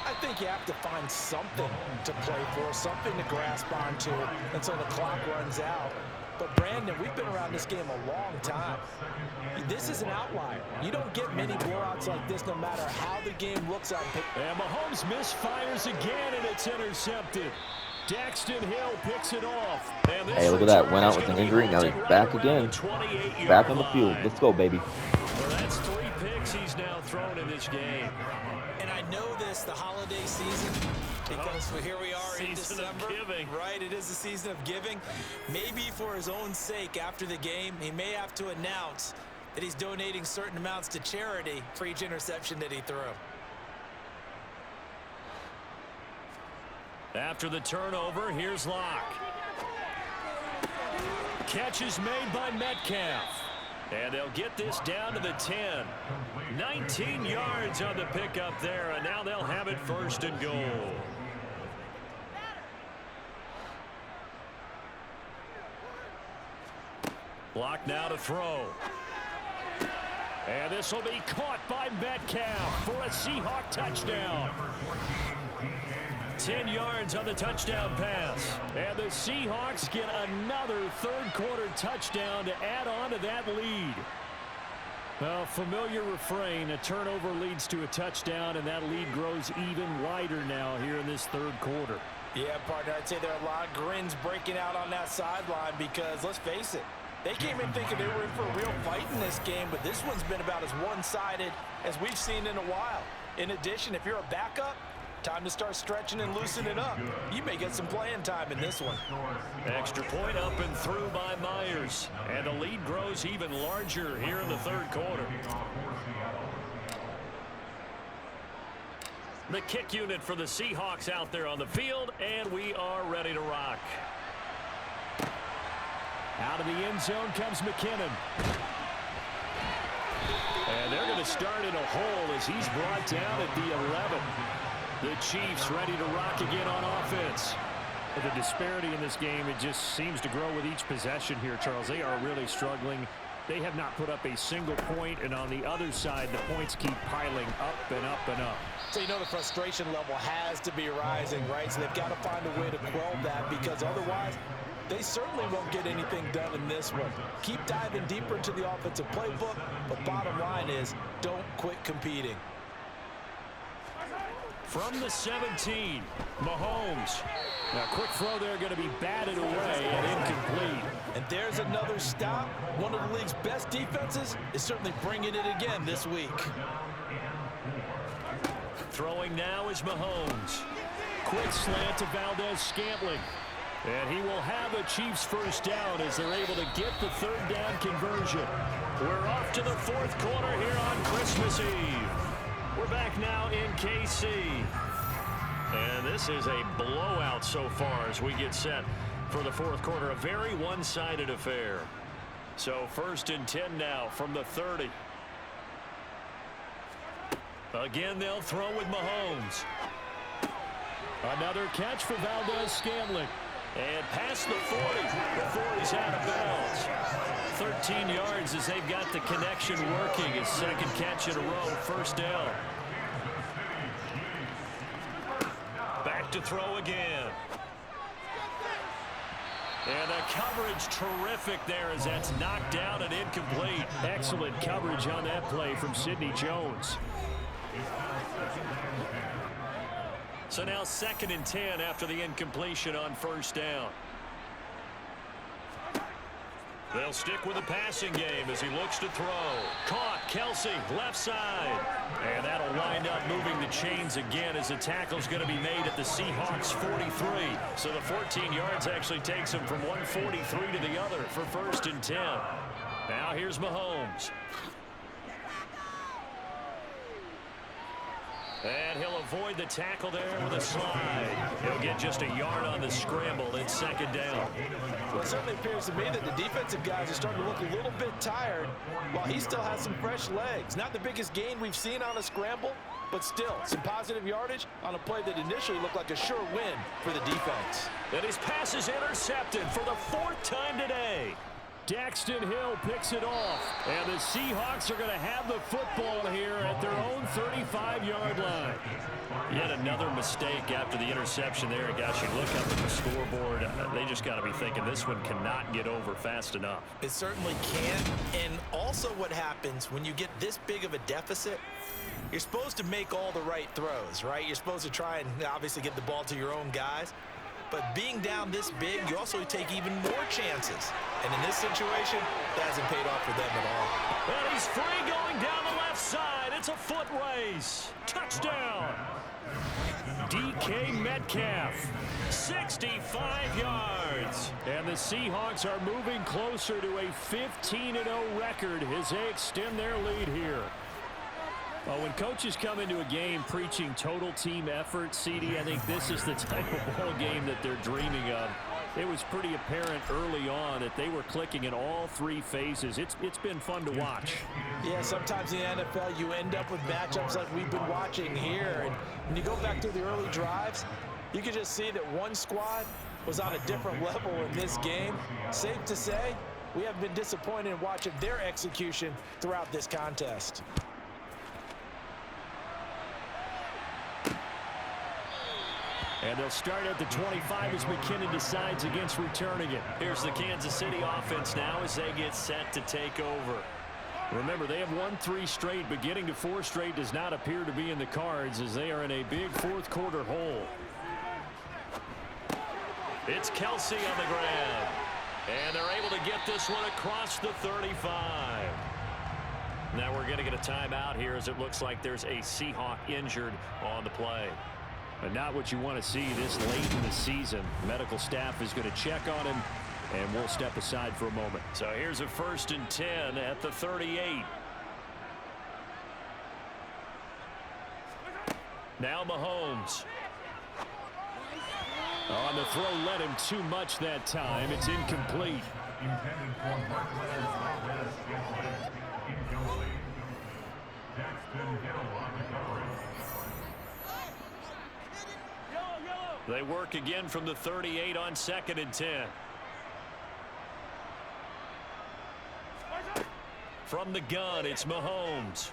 I think you have to find something to play for, something to grasp onto until the clock runs out. But, Brandon, we've been around this game a long time. This is an outlier. You don't get many blowouts like this no matter how the game looks on paper. And Mahomes misfires again, and it's intercepted. Daxton Hill picks it off. Hey, look at that. Went out with an injury. Now he's back again. Back on the field. Let's go, baby. Well, that's 3 picks he's now thrown in this game. And I know this, the holiday season, because here we are in December, right? It is the season of giving. Maybe for his own sake, after the game, he may have to announce that he's donating certain amounts to charity for each interception that he threw. After the turnover, here's Locke. Catch is made by Metcalf. And they'll get this down to the 10. 19 yards on the pickup there, and now they'll have it 1st and goal. Block now to throw. And this will be caught by Metcalf for a Seahawk touchdown. 10 yards on the touchdown pass. And the Seahawks get another third-quarter touchdown to add on to that lead. Well, familiar refrain, a turnover leads to a touchdown, and that lead grows even wider now here in this third quarter. Yeah, partner, I'd say there are a lot of grins breaking out on that sideline because, let's face it, they came in thinking they were in for a real fight in this game, but this one's been about as one-sided as we've seen in a while. In addition, if you're a backup, time to start stretching and loosening up. You may get some playing time in this one. Extra point up and through by Myers. And the lead grows even larger here in the third quarter. The kick unit for the Seahawks out there on the field, and we are ready to rock. Out of the end zone comes McKinnon. And they're going to start in a hole as he's brought down at the 11. The Chiefs ready to rock again on offense. The disparity in this game, it just seems to grow with each possession here, Charles. They are really struggling. They have not put up a single point, and on the other side, the points keep piling up and up and up. So you know the frustration level has to be rising, right? So they've got to find a way to quell that because otherwise they certainly won't get anything done in this one. Keep diving deeper into the offensive playbook, but bottom line is don't quit competing. From the 17, Mahomes. Now, quick throw there going to be batted away and incomplete. And there's another stop. One of the league's best defenses is certainly bringing it again this week. Throwing now is Mahomes. Quick slant to Valdez-Scantling. And he will have a Chiefs first down as they're able to get the third down conversion. We're off to the fourth quarter here on Christmas Eve. We're back now in KC. And this is a blowout so far as we get set for the fourth quarter. A very one-sided affair. So 1st and 10 now from the 30. Again, they'll throw with Mahomes. Another catch for Valdez-Scantling. And past the 40 before he's out of bounds. 13 yards as they've got the connection working. His second catch in a row, first down. Back to throw again. And the coverage terrific there as that's knocked down and incomplete. Excellent coverage on that play from Sidney Jones. So now 2nd and 10 after the incompletion on first down. They'll stick with the passing game as he looks to throw. Caught, Kelsey, left side. And that'll wind up moving the chains again as the tackle's going to be made at the Seahawks 43. So the 14 yards actually takes him from 143 to the other for 1st and 10. Now here's Mahomes. And he'll avoid the tackle there with a slide. He'll get just a yard on the scramble. It's second down. Well, it certainly appears to me that the defensive guys are starting to look a little bit tired while he still has some fresh legs. Not the biggest gain we've seen on a scramble, but still some positive yardage on a play that initially looked like a sure win for the defense. And his pass is intercepted for the 4th time today. Daxton Hill picks it off, and the Seahawks are going to have the football here at their own 35-yard line. Yet another mistake after the interception there. Gosh, you look up at the scoreboard, they just got to be thinking this one cannot get over fast enough. It certainly can. And also what happens when you get this big of a deficit, you're supposed to make all the right throws, right? You're supposed to try and obviously get the ball to your own guys. But being down this big, you also take even more chances. And in this situation, that hasn't paid off for them at all. And he's free going down the left side. It's a foot race. Touchdown. DK Metcalf, 65 yards. And the Seahawks are moving closer to a 15-0 record as they extend their lead here. Well, when coaches come into a game preaching total team effort, CD, I think this is the type of ball game that they're dreaming of. It was pretty apparent early on that they were clicking in all 3 phases. It's been fun to watch. Yeah, sometimes in the NFL you end up with matchups like we've been watching here. And when you go back to the early drives, you can just see that one squad was on a different level in this game. Safe to say, we have been disappointed in watching their execution throughout this contest. And they'll start at the 25 as McKinnon decides against returning it. Here's the Kansas City offense now as they get set to take over. Remember, they have won 3 straight, but getting to 4 straight does not appear to be in the cards as they are in a big 4th quarter hole. It's Kelsey on the ground. And they're able to get this one across the 35. Now we're going to get a timeout here as it looks like there's a Seahawk injured on the play. But not what you want to see this late in the season. Medical staff is going to check on him, and we'll step aside for a moment. So here's a 1st and 10 at the 38. Now Mahomes. On the throw, led him too much that time. It's incomplete. They work again from the 38 on 2nd and 10. From the gun, it's Mahomes.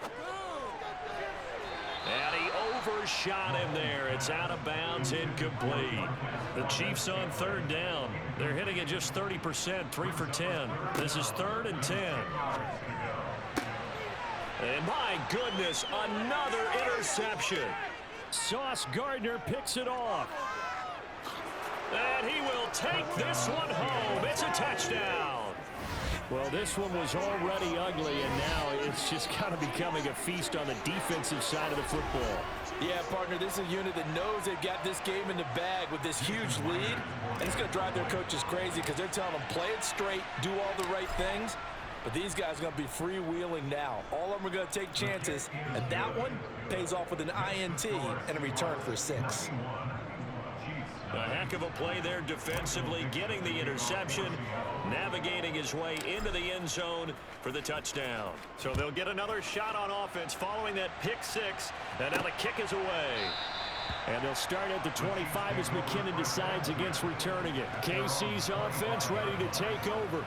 And he overshot him there. It's out of bounds, incomplete. The Chiefs on 3rd down. They're hitting at just 30%, 3 for 10. This is 3rd and 10. And my goodness, another interception. Sauce Gardner picks it off. And he will take this one home. It's a touchdown. Well, this one was already ugly, and now it's just kind of becoming a feast on the defensive side of the football. Yeah, partner, this is a unit that knows they've got this game in the bag with this huge lead. And it's going to drive their coaches crazy because they're telling them play it straight, do all the right things. But these guys are going to be freewheeling now. All of them are going to take chances, and that one pays off with an INT and a return for 6. A heck of a play there defensively, getting the interception, navigating his way into the end zone for the touchdown. So they'll get another shot on offense following that pick 6, and now the kick is away. And they'll start at the 25 as McKinnon decides against returning it. KC's offense ready to take over.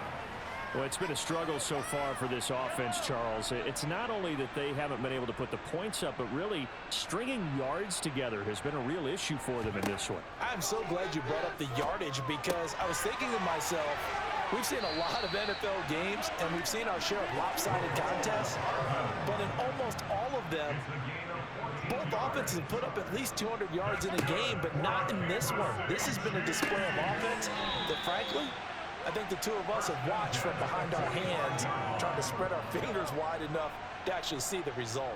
Well, it's been a struggle so far for this offense, Charles. It's not only that they haven't been able to put the points up, but really stringing yards together has been a real issue for them in this one. I'm so glad you brought up the yardage because I was thinking to myself, we've seen a lot of NFL games and we've seen our share of lopsided contests, but in almost all of them, both offenses have put up at least 200 yards in a game, but not in this one. This has been a display of offense that, frankly, I think the two of us have watched from behind our hands, trying to spread our fingers wide enough to actually see the result.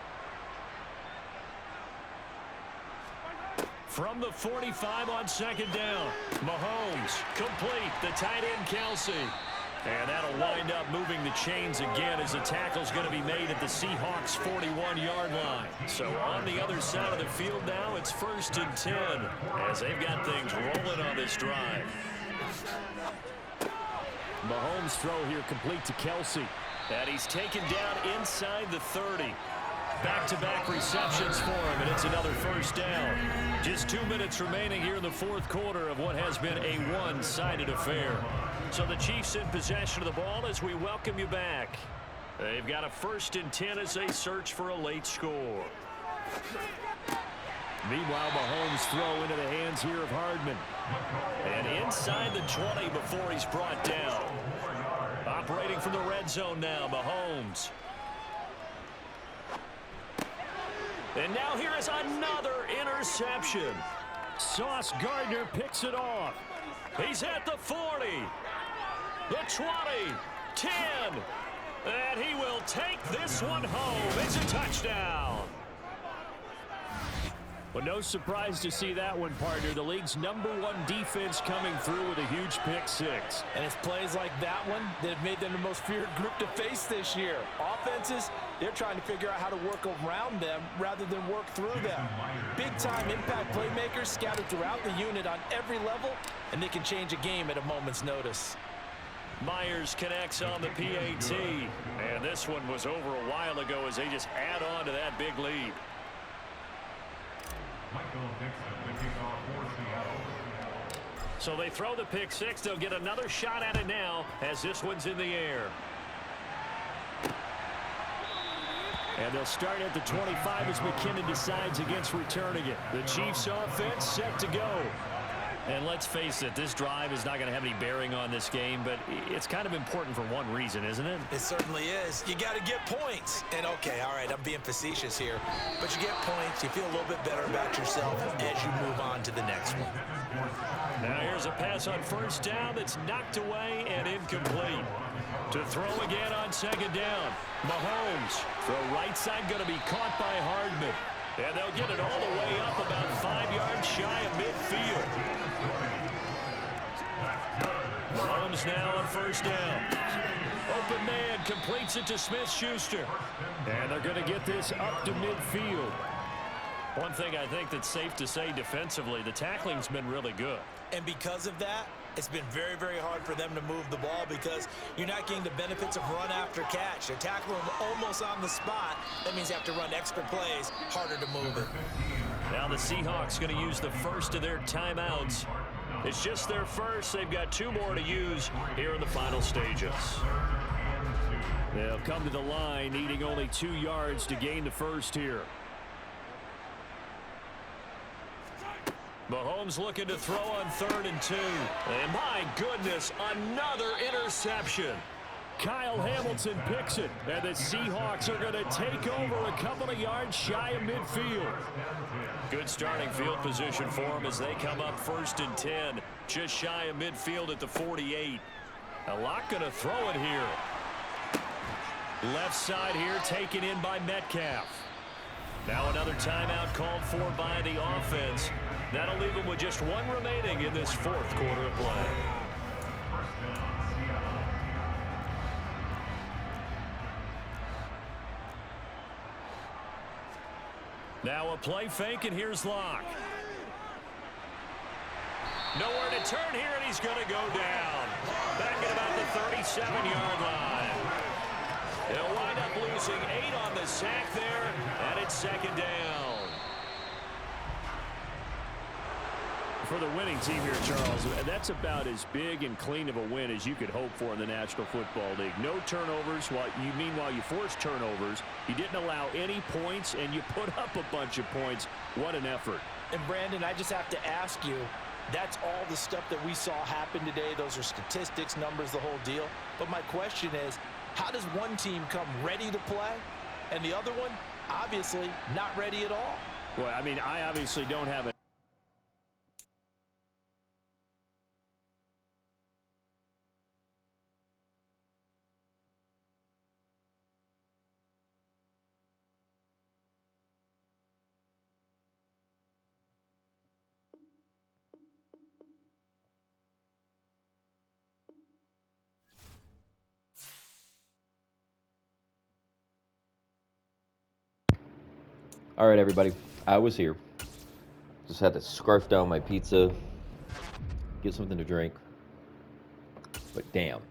From the 45 on 2nd down, Mahomes complete, the tight end Kelsey. And that'll wind up moving the chains again as the tackle's going to be made at the Seahawks' 41-yard line. So on the other side of the field now, it's 1st and 10 as they've got things rolling on this drive. Mahomes' throw here complete to Kelsey. And he's taken down inside the 30. Back-to-back receptions for him, and it's another 1st down. Just 2 minutes remaining here in the 4th quarter of what has been a one-sided affair. So the Chiefs in possession of the ball as we welcome you back. They've got a 1st and 10 as they search for a late score. Meanwhile, Mahomes' throw into the hands here of Hardman. And inside the 20 before he's brought down. Operating from the red zone now, Mahomes. And now here is another interception. Sauce Gardner picks it off. He's at the 40, the 20, 10, and he will take this one home. It's a touchdown. Well, no surprise to see that one, partner. The league's #1 defense coming through with a huge pick six. And it's plays like that one that have made them the most feared group to face this year. Offenses, they're trying to figure out how to work around them rather than work through them. Big-time impact playmakers scattered throughout the unit on every level, and they can change a game at a moment's notice. Myers connects on the PAT, and this one was over a while ago as they just add on to that big lead. So they throw the pick six. They'll get another shot at it now as this one's in the air. And they'll start at the 25 as McKinnon decides against returning it. The Chiefs offense set to go. And let's face it, this drive is not going to have any bearing on this game, but it's kind of important for one reason, isn't it? It certainly is. You got to get points. And, okay, all right, I'm being facetious here. But you get points, you feel a little bit better about yourself as you move on to the next one. Now here's a pass on 1st down that's knocked away and incomplete. To throw again on 2nd down. Mahomes. Throw right side going to be caught by Hardman. And they'll get it all the way up about 5 yards shy of midfield. Mahomes now on 1st down. Open man completes it to Smith-Schuster. And they're going to get this up to midfield. One thing I think that's safe to say defensively, the tackling's been really good. And because of that, it's been very, very hard for them to move the ball because you're not getting the benefits of run after catch. They're tackling them almost on the spot. That means you have to run extra plays, harder to move it. Now the Seahawks going to use the first of their timeouts. It's just their first. They've got 2 more to use here in the final stages. They'll come to the line, needing only 2 yards to gain the first here. Mahomes looking to throw on 3rd and 2. And my goodness, another interception. Kyle Hamilton picks it, and the Seahawks are going to take over a couple of yards shy of midfield. Good starting field position for them as they come up 1st and 10, just shy of midfield at the 48. A lot going to throw it here. Left side here taken in by Metcalf. Now another timeout called for by the offense. That'll leave them with just 1 remaining in this 4th quarter of play. Now a play fake, and here's Locke. Nowhere to turn here, and he's going to go down. Back at about the 37-yard line. They'll wind up losing 8 on the sack there, and it's 2nd down. For the winning team here, Charles, that's about as big and clean of a win as you could hope for in the National Football League. No turnovers. Meanwhile, you forced turnovers. You didn't allow any points, and you put up a bunch of points. What an effort. And, Brandon, I just have to ask you, that's all the stuff that we saw happen today. Those are statistics, numbers, the whole deal. But my question is, how does one team come ready to play, and the other one, obviously, not ready at all? Well, I mean, I obviously don't have a All right, everybody. I was here. Just had to scarf down my pizza, get something to drink. But damn.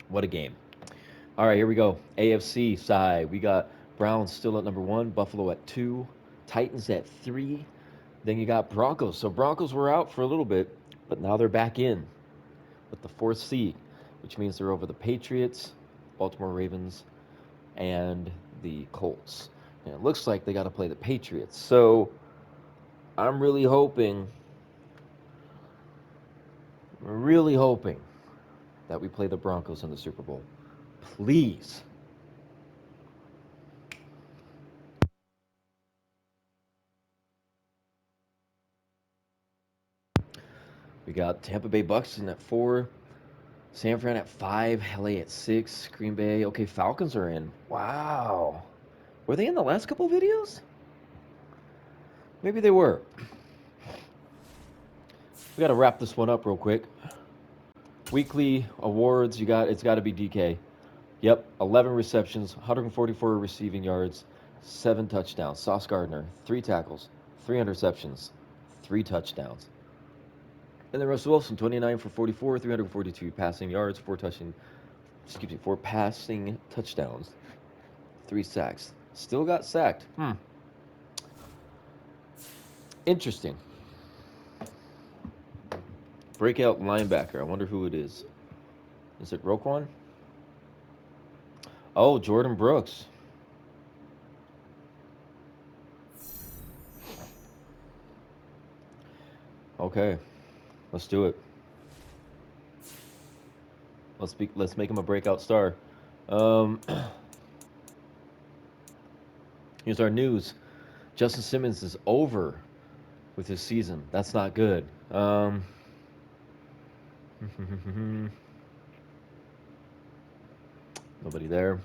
What a game. All right, here we go. AFC side. We got Browns still at number 1, Buffalo at 2, Titans at 3. Then you got Broncos. So Broncos were out for a little bit, but now they're back in with the 4th seed, which means they're over the Patriots, Baltimore Ravens, and the Colts. And it looks like they got to play the Patriots. So I'm really hoping that we play the Broncos in the Super Bowl. Please. We got Tampa Bay Bucks in at 4, San Fran at 5, LA at 6, Green Bay. Okay, Falcons are in. Wow. Were they in the last couple videos? Maybe they were. We got to wrap this one up real quick. Weekly awards, it's got to be DK. Yep, 11 receptions, 144 receiving yards, 7 touchdowns. Sauce Gardner, 3 tackles, 3 interceptions, 3 touchdowns. And then Russell Wilson, 29 for 44, 342 passing yards, 4 passing touchdowns, 3 sacks. Still got sacked. Interesting. Breakout linebacker. I wonder who it is. Is it Roquan? Oh, Jordan Brooks. Okay, let's do it. Let's make him a breakout star. Here's our news. Justin Simmons is over with his season. That's not good. Nobody there.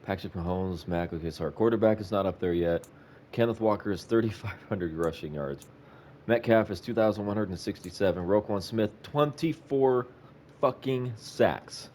Patrick Mahomes, Mac. Okay, so our quarterback is not up there yet. Kenneth Walker is 3,500 rushing yards. Metcalf is 2,167. Roquan Smith, 24 fucking sacks.